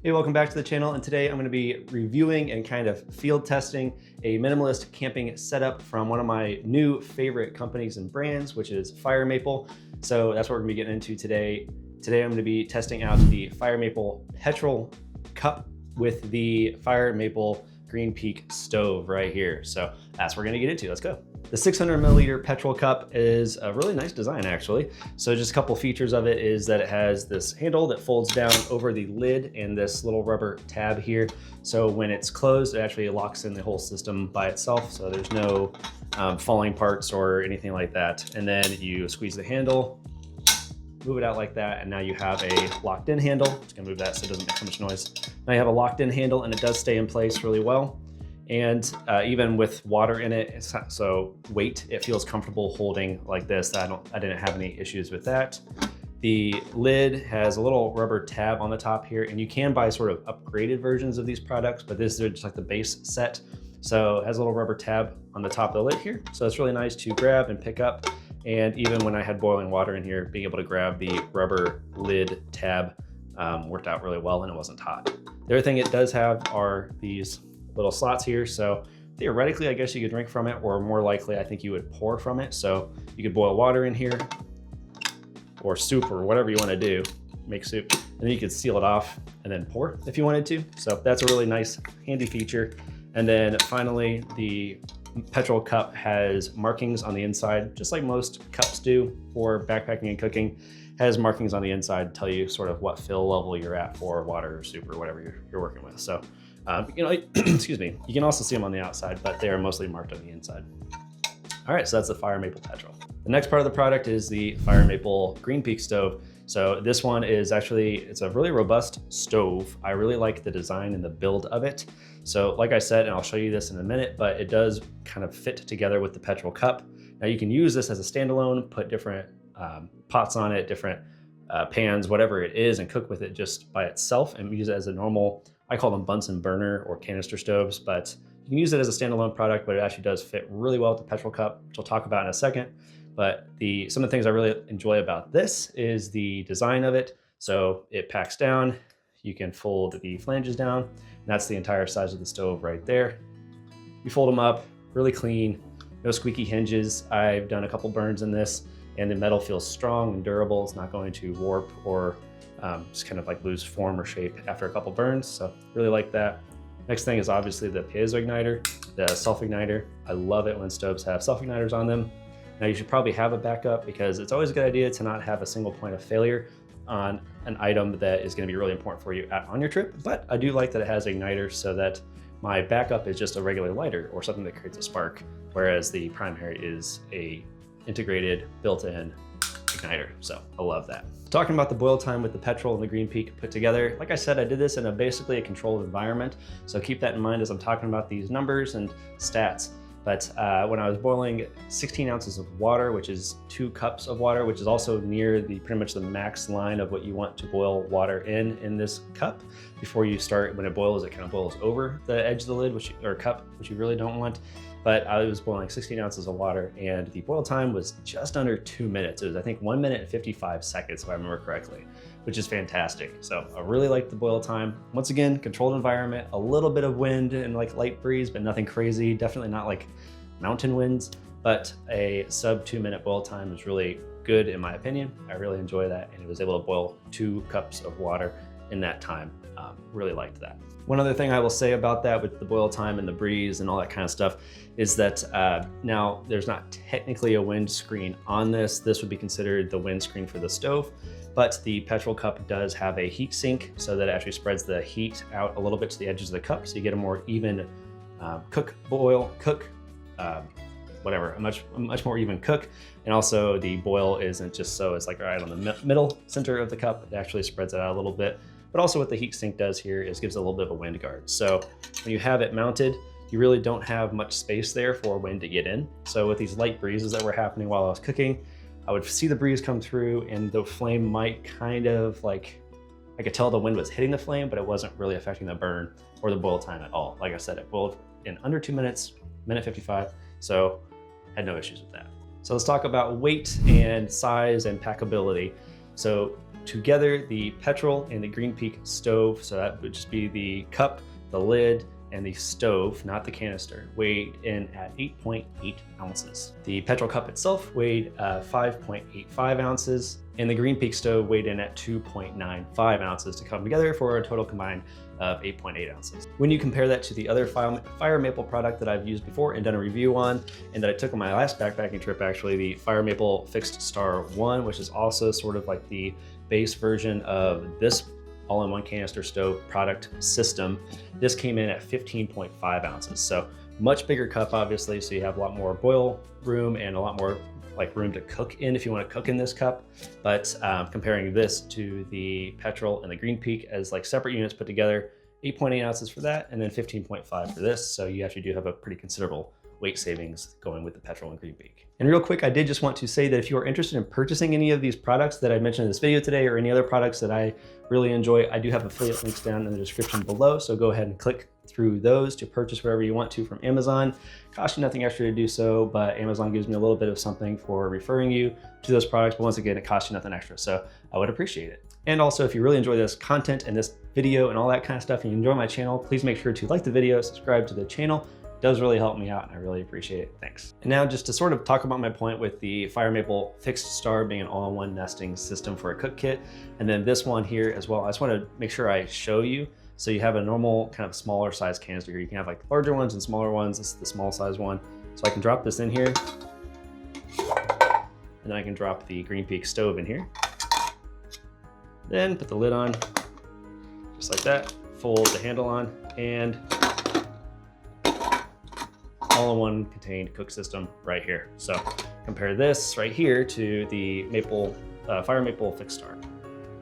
Hey, welcome back to the channel, and today I'm going to be reviewing and kind of field testing a minimalist camping setup from one of my new favorite companies and brands, which is Fire Maple. So that's what we're going to be getting into today. Today I'm going to be testing out the Fire Maple Petrel cup with the Fire Maple Greenpeak stove right here. So that's what we're going to get into. Let's go. The 600 milliliter Petrel cup is a really nice design, actually. So just a couple features of it is that it has this handle that folds down over the lid and this little rubber tab here. So when it's closed, it actually locks in the whole system by itself. So there's no falling parts or anything like that. And then you squeeze the handle, move it out like that, and now you have a locked in handle. I'm just gonna move that so it doesn't make so much noise. Now you have a locked in handle and it does stay in place really well. And even with water in it, so weight, it feels comfortable holding like this. I didn't have any issues with that. The lid has a little rubber tab on the top here, and you can buy sort of upgraded versions of these products, but this is just like the base set. So it has a little rubber tab on the top of the lid here. So it's really nice to grab and pick up. And even when I had boiling water in here, being able to grab the rubber lid tab worked out really well, and it wasn't hot. The other thing it does have are these little slots here. So theoretically, I guess you could drink from it, or more likely, I think you would pour from it. So you could boil water in here, or soup, or whatever you want to do, make soup. And then you could seal it off and then pour if you wanted to. So that's a really nice, handy feature. And then finally, the Petrel cup has markings on the inside, just like most cups do for backpacking and cooking. Has markings on the inside to tell you sort of what fill level you're at for water or soup or whatever you're working with. So, excuse me, you can also see them on the outside, but they are mostly marked on the inside. All right, so that's the Fire Maple Petrel. The next part of the product is the Fire Maple Greenpeak stove. So this one is actually, it's a really robust stove. I really like the design and the build of it. So like I said, and I'll show you this in a minute, but it does kind of fit together with the Petrel cup. Now you can use this as a standalone, put different pots on it, different pans, whatever it is, and cook with it just by itself and use it as a normal, I call them Bunsen burner or canister stoves, but you can use it as a standalone product, but it actually does fit really well with the Petrel cup, which I'll talk about in a second. But some of the things I really enjoy about this is the design of it. So it packs down, you can fold the flanges down, and that's the entire size of the stove right there. You fold them up, really clean, no squeaky hinges. I've done a couple burns in this, and the metal feels strong and durable. It's not going to warp or just kind of like lose form or shape after a couple burns. So really like that. Next thing is obviously the piezo igniter, the self-igniter. I love it when stoves have self-igniters on them. Now you should probably have a backup, because it's always a good idea to not have a single point of failure on an item that is going to be really important for you on your trip. But I do like that it has an igniter, so that my backup is just a regular lighter or something that creates a spark, whereas the primary is a integrated built-in igniter. So I love that. Talking about the boil time with the Petrel and the Greenpeak put together, like I said, I did this in basically a controlled environment. So keep that in mind as I'm talking about these numbers and stats. But when I was boiling 16 ounces of water, which is 2 cups of water, which is also near pretty much the max line of what you want to boil water in this cup. Before you start, when it boils, it kind of boils over the edge of the lid, or cup, which you really don't want. But I was boiling 16 ounces of water, and the boil time was just under 2 minutes. It was, I think, 1 minute and 55 seconds, if I remember correctly, which is fantastic. So I really liked the boil time. Once again, controlled environment, a little bit of wind and like light breeze, but nothing crazy. Definitely not like mountain winds, but a sub 2 minute boil time is really good in my opinion. I really enjoy that, and it was able to boil 2 cups of water in that time. Really liked that. One other thing I will say about that with the boil time and the breeze and all that kind of stuff is that now there's not technically a wind screen on this. This would be considered the wind screen for the stove, but the Petrel cup does have a heat sink, so that it actually spreads the heat out a little bit to the edges of the cup, so you get a more even whatever, a much more even cook. And also the boil isn't just so it's like right on the middle center of the cup. It actually spreads it out a little bit. But also what the heat sink does here is gives it a little bit of a wind guard. So when you have it mounted, you really don't have much space there for wind to get in. So with these light breezes that were happening while I was cooking, I would see the breeze come through, and the flame might kind of like, I could tell the wind was hitting the flame, but it wasn't really affecting the burn or the boil time at all. Like I said, it boiled in under 2 minutes, minute 55. So had no issues with that. So let's talk about weight and size and packability. So Together, the Petrel and the Greenpeak stove, so that would just be the cup, the lid, and the stove, not the canister, weighed in at 8.8 ounces. The Petrel cup itself weighed 5.85 ounces, and the Greenpeak stove weighed in at 2.95 ounces to come together for a total combined of 8.8 ounces. When you compare that to the other Fire Maple product that I've used before and done a review on, and that I took on my last backpacking trip, actually, the Fire Maple Fixed Star 1, which is also sort of like the base version of this all-in-one canister stove product system. This came in at 15.5 ounces. So much bigger cup, obviously. So you have a lot more boil room and a lot more like room to cook in if you want to cook in this cup. But comparing this to the Petrel and the Greenpeak as like separate units put together, 8.8 ounces for that, and then 15.5 for this. So you actually do have a pretty considerable weight savings going with the Petrel and Greenpeak. And real quick, I did just want to say that if you are interested in purchasing any of these products that I mentioned in this video today, or any other products that I really enjoy, I do have affiliate links down in the description below. So go ahead and click through those to purchase whatever you want to from Amazon. Costs you nothing extra to do so, but Amazon gives me a little bit of something for referring you to those products. But once again, it costs you nothing extra. So I would appreciate it. And also, if you really enjoy this content and this video and all that kind of stuff, and you enjoy my channel, please make sure to like the video, subscribe to the channel. Does really help me out, and I really appreciate it. Thanks. And now, just to sort of talk about my point with the Fire Maple Fixed Star being an all-in-one nesting system for a cook kit, and then this one here as well, I just want to make sure I show you. So you have a normal kind of smaller size canister here. You can have like larger ones and smaller ones. This is the small size one. So I can drop this in here, and then I can drop the Greenpeak stove in here. Then put the lid on, just like that. Fold the handle on, and all-in-one contained cook system right here. So compare this right here to the Fire Maple Fixed Star.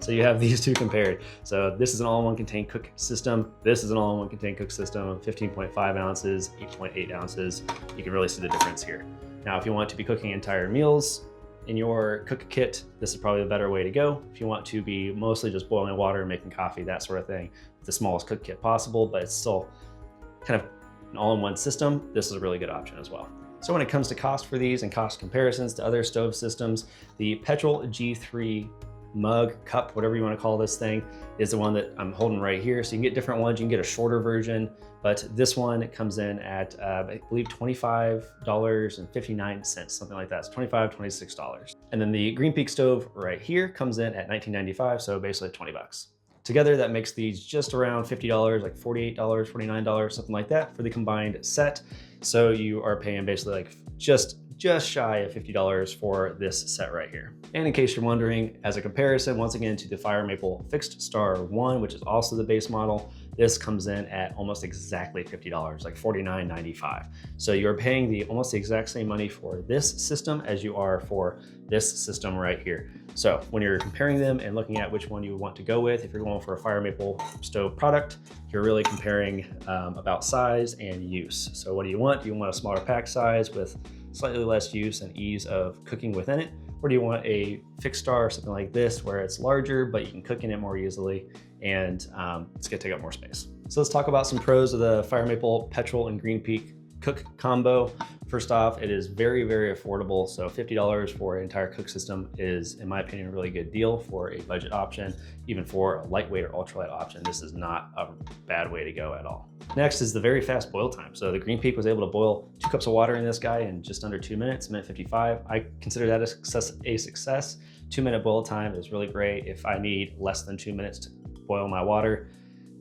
So you have these two compared. So this is an all-in-one contained cook system. This is an all-in-one contained cook system, 15.5 ounces, 8.8 ounces. You can really see the difference here. Now, if you want to be cooking entire meals in your cook kit, this is probably the better way to go. If you want to be mostly just boiling water and making coffee, that sort of thing, the smallest cook kit possible, but it's still kind of an all-in-one system, this is a really good option as well. So when it comes to cost for these and cost comparisons to other stove systems, the Petrel G3 mug, cup, whatever you want to call this thing, is the one that I'm holding right here. So you can get different ones. You can get a shorter version, but this one comes in at, I believe, $25.59, something like that. It's $25, $26. And then the Greenpeak stove right here comes in at $19.95, so basically 20 bucks. Together, that makes these just around $50, like $48, $49, something like that for the combined set. So you are paying basically like just shy of $50 for this set right here. And in case you're wondering, as a comparison, once again, to the Fire Maple Fixed Star 1, which is also the base model, this comes in at almost exactly $50, like $49.95. So you're paying almost the exact same money for this system as you are for this system right here. So when you're comparing them and looking at which one you want to go with, if you're going for a Fire Maple stove product, you're really comparing about size and use. So what do you want? Do you want a smaller pack size with slightly less use and ease of cooking within it? Or do you want a Fixed Star or something like this where it's larger, but you can cook in it more easily and it's gonna take up more space? So let's talk about some pros of the Fire Maple Petrel and Greenpeak cook combo. First off, it is very, very affordable. So $50 for an entire cook system is, in my opinion, a really good deal for a budget option. Even for a lightweight or ultralight option, this is not a bad way to go at all. Next is the very fast boil time. So the Greenpeak was able to boil 2 cups of water in this guy in just under 2 minutes, minute 55. I consider that a success. 2-minute boil time is really great. If I need less than 2 minutes to boil my water,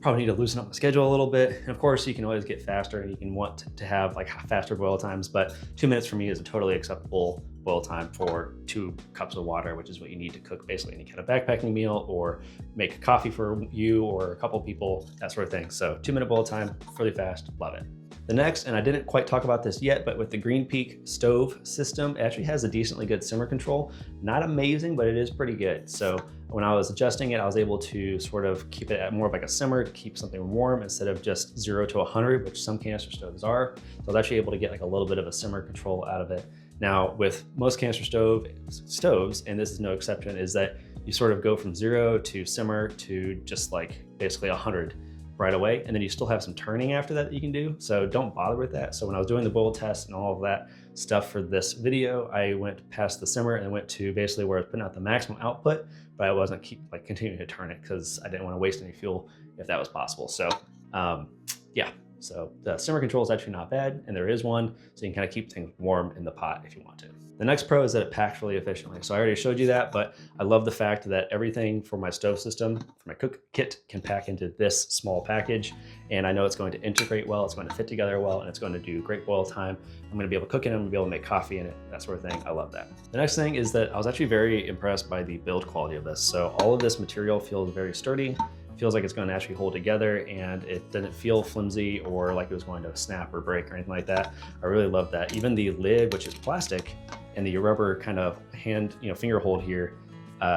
probably need to loosen up my schedule a little bit. And of course, you can always get faster and you can want to have like faster boil times, but 2 minutes for me is a totally acceptable boil time for 2 cups of water, which is what you need to cook basically any kind of backpacking meal or make coffee for you or a couple people, that sort of thing. So 2-minute boil time, really fast, love it. The next, and I didn't quite talk about this yet, but with the Greenpeak stove system, it actually has a decently good simmer control. Not amazing, but it is pretty good. So when I was adjusting it, I was able to sort of keep it at more of like a simmer to keep something warm instead of just 0 to 100, which some canister stoves are. So I was actually able to get like a little bit of a simmer control out of it. Now with most canister stoves, and this is no exception, is that you sort of go from 0 to simmer to just like basically 100 right away, and then you still have some turning after that you can do, so don't bother with that. So when I was doing the boil test and all of that stuff for this video, I went past the simmer and went to basically where I was putting out the maximum output, but I wasn't continuing to turn it because I didn't want to waste any fuel if that was possible. So yeah, so the simmer control is actually not bad, and there is one, so you can kind of keep things warm in the pot if you want to. The next pro is that it packs really efficiently. So I already showed you that, but I love the fact that everything for my stove system, for my cook kit, can pack into this small package. And I know it's going to integrate well, it's going to fit together well, and it's going to do great boil time. I'm gonna be able to cook in it, I'm gonna be able to make coffee in it, that sort of thing. I love that. The next thing is that I was actually very impressed by the build quality of this. So all of this material feels very sturdy, feels like it's going to actually hold together, and it doesn't feel flimsy or like it was going to snap or break or anything like that. I really love that. Even the lid, which is plastic, and the rubber kind of hand, finger hold here,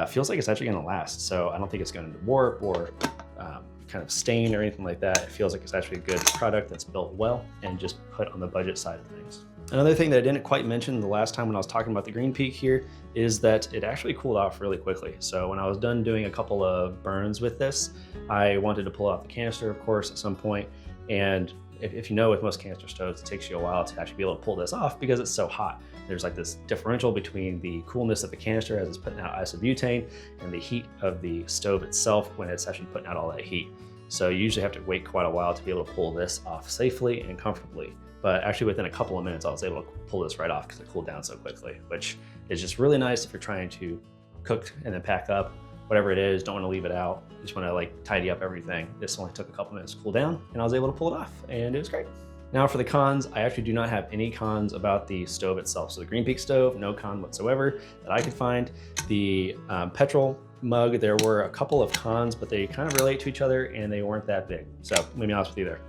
feels like it's actually going to last. So I don't think it's going to warp or kind of stain or anything like that. It feels like it's actually a good product that's built well and just put on the budget side of things. Another thing that I didn't quite mention the last time when I was talking about the Greenpeak here is that it actually cooled off really quickly. So when I was done doing a couple of burns with this, I wanted to pull out the canister, of course, at some point. And if you know, with most canister stoves, it takes you a while to actually be able to pull this off because it's so hot. There's like this differential between the coolness of the canister as it's putting out isobutane and the heat of the stove itself when it's actually putting out all that heat. So you usually have to wait quite a while to be able to pull this off safely and comfortably. But actually within a couple of minutes, I was able to pull this right off because it cooled down so quickly, which is just really nice if you're trying to cook and then pack up, whatever it is, don't want to leave it out. You just want to tidy up everything. This only took a couple minutes to cool down and I was able to pull it off and it was great. Now for the cons, I actually do not have any cons about the stove itself. So the Greenpeak stove, no con whatsoever that I could find. The Petrel mug, there were a couple of cons, but they kind of relate to each other and they weren't that big. So let me be honest with you there.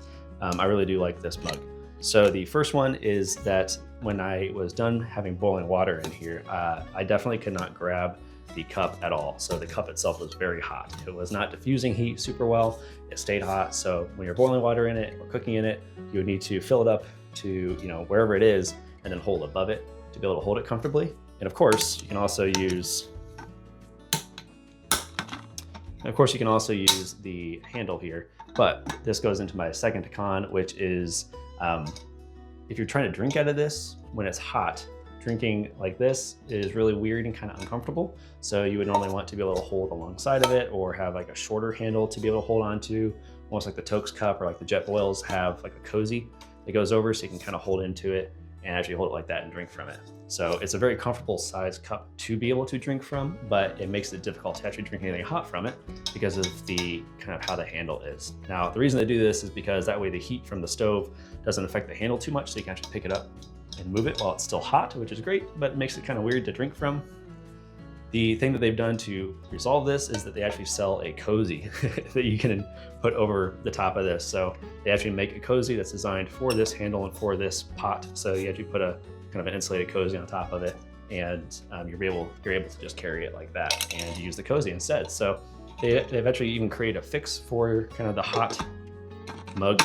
I really do like this mug. So the first one is that when I was done having boiling water in here, I definitely could not grab the cup at all. So the cup itself was very hot. It was not diffusing heat super well. It stayed hot. So when you're boiling water in it or cooking in it, you would need to fill it up to, wherever it is and then hold above it to be able to hold it comfortably. And of course, you can also use the handle here, but this goes into my second con, which is if you're trying to drink out of this when it's hot, drinking like this is really weird and kind of uncomfortable. So you would normally want to be able to hold alongside of it or have like a shorter handle to be able to hold on to, almost like the Tokes cup or like the Jetboils have like a cozy that goes over so you can kind of hold into it and actually hold it like that and drink from it. So it's a very comfortable size cup to be able to drink from, but it makes it difficult to actually drink anything hot from it because of the kind of how the handle is. Now, the reason they do this is because that way the heat from the stove doesn't affect the handle too much, so you can actually pick it up and move it while it's still hot, which is great, but it makes it kind of weird to drink from. The thing that they've done to resolve this is that they actually sell a cozy that you can put over the top of this. So they actually make a cozy that's designed for this handle and for this pot. So you actually put a kind of an insulated cozy on top of it, and you're able to just carry it like that and use the cozy instead. So they've actually even created a fix for kind of the hot mug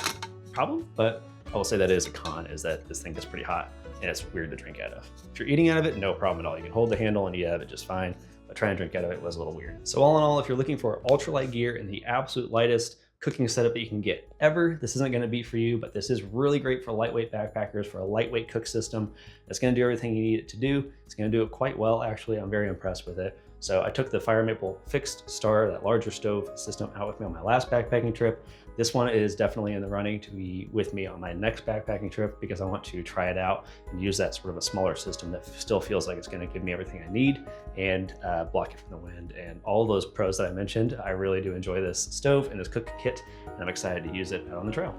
problem, but I will say that is a con, is that this thing gets pretty hot and it's weird to drink out of. If you're eating out of it, no problem at all. You can hold the handle and eat out of it just fine, but trying to drink out of it was a little weird. So all in all, if you're looking for ultralight gear in the absolute lightest cooking setup that you can get ever, this isn't gonna be for you, but this is really great for lightweight backpackers, for a lightweight cook system. It's gonna do everything you need it to do. It's gonna do it quite well, actually. I'm very impressed with it. So I took the FireMaple fixed star, that larger stove system, out with me on my last backpacking trip. This one is definitely in the running to be with me on my next backpacking trip because I want to try it out and use that sort of a smaller system that still feels like it's going to give me everything I need and block it from the wind. And all those pros that I mentioned, I really do enjoy this stove and this cook kit, and I'm excited to use it out on the trail.